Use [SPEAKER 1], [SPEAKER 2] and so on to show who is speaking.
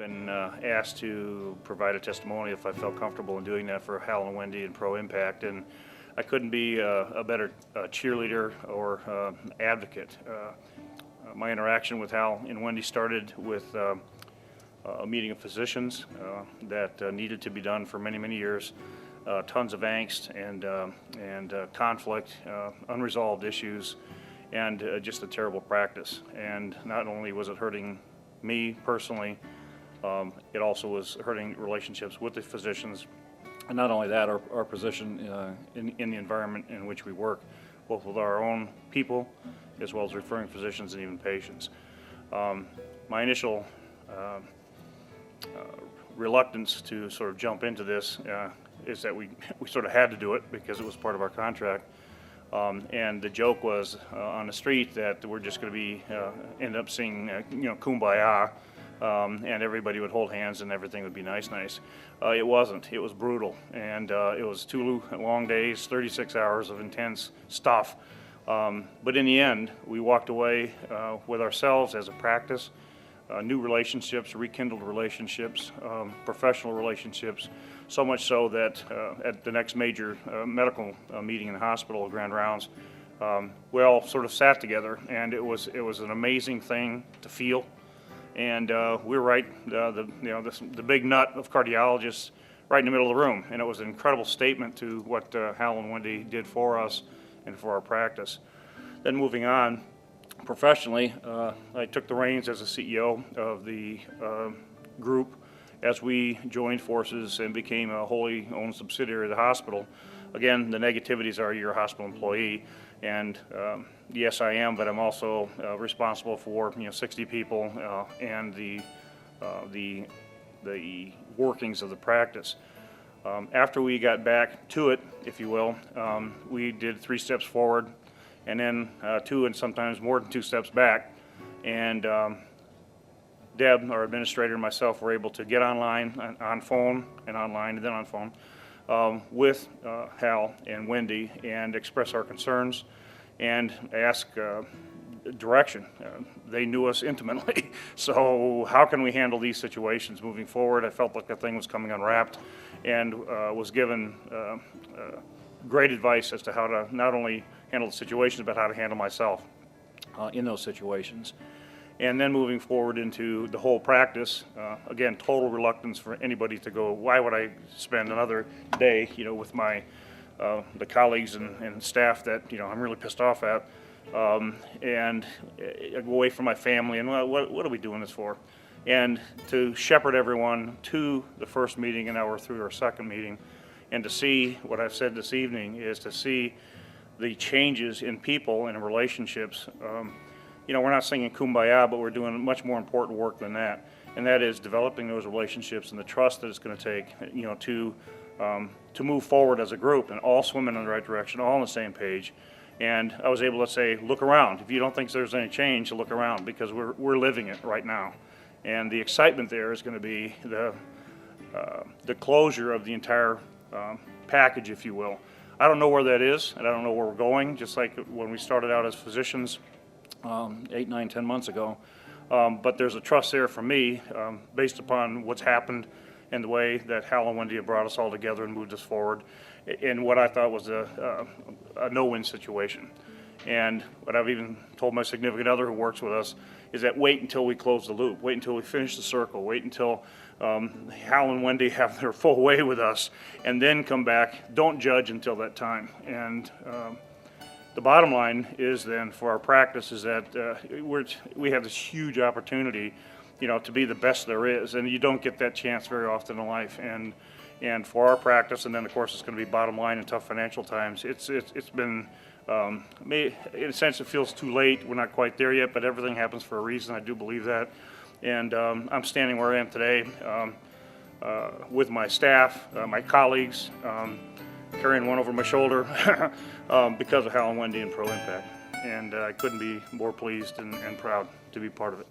[SPEAKER 1] been asked to provide a testimonial if I felt comfortable in doing that for Hal and Wendy and Pro Impact, and I couldn't be a better cheerleader or advocate. My interaction with Hal and Wendy started with a meeting of physicians that needed to be done for many, many years. Tons of angst and conflict, unresolved issues, and just a terrible practice. And not only was it hurting me personally, it also was hurting relationships with the physicians, and not only that, our position in the environment in which we work, both with our own people as well as referring physicians and even patients. My initial reluctance to sort of jump into this is that we sort of had to do it because it was part of our contract. And the joke was on the street that we're just going to be end up singing, Kumbaya, and everybody would hold hands and everything would be nice. It wasn't. It was brutal, and it was 2 long days, 36 hours of intense stuff. But in the end, we walked away with ourselves as a practice, new relationships, rekindled relationships, professional relationships, so much so that at the next major medical meeting in the hospital, Grand Rounds, we all sort of sat together, and it was an amazing thing to feel. And we were right, the big nut of cardiologists right in the middle of the room, and it was an incredible statement to what Hal and Wendy did for us and for our practice. Then moving on, professionally, I took the reins as a CEO of the group as we joined forces and became a wholly owned subsidiary of the hospital. Again, the negativities are you're a hospital employee, and yes, I am, but I'm also responsible for 60 people and the workings of the practice. After we got back to it, if you will, we did 3 steps forward, and then 2 and sometimes more than 2 steps back. And Deb, our administrator, and myself were able to get online, on phone, and online, and then on phone, with Hal and Wendy and express our concerns and ask direction. They knew us intimately, so how can we handle these situations moving forward? I felt like the thing was coming unwrapped, and was given great advice as to how to not only handle the situations, but how to handle myself in those situations. And then moving forward into the whole practice, again, total reluctance for anybody to go, why would I spend another day, with my the colleagues and staff that I'm really pissed off at, and away from my family, and what are we doing this for? And to shepherd everyone to the first meeting, and now we're through our second meeting, and to see what I've said this evening is to see the changes in people and in relationships. We're not singing Kumbaya, but we're doing much more important work than that, and that is developing those relationships and the trust that it's going to take, to move forward as a group and all swimming in the right direction, all on the same page. And I was able to say, look around. If you don't think there's any change, look around, because we're living it right now. And the excitement there is going to be the closure of the entire package, if you will. I don't know where that is, and I don't know where we're going, just like when we started out as physicians 8, 9, 10 months ago. But there's a trust there for me based upon what's happened and the way that Hal and Wendy have brought us all together and moved us forward in what I thought was a no-win situation. And what I've even told my significant other who works with us is that wait until we close the loop, wait until we finish the circle, wait until Hal and Wendy have their full way with us, and then come back. Don't judge until that time. And the bottom line is then for our practice is that we have this huge opportunity, to be the best there is, and you don't get that chance very often in life. And for our practice, and then of course it's going to be bottom line in tough financial times. It's been in a sense it feels too late. We're not quite there yet, but everything happens for a reason. I do believe that, and I'm standing where I am today with my staff, my colleagues. Carrying one over my shoulder because of Hal and Wendy and Pro Impact. And I couldn't be more pleased and proud to be part of it.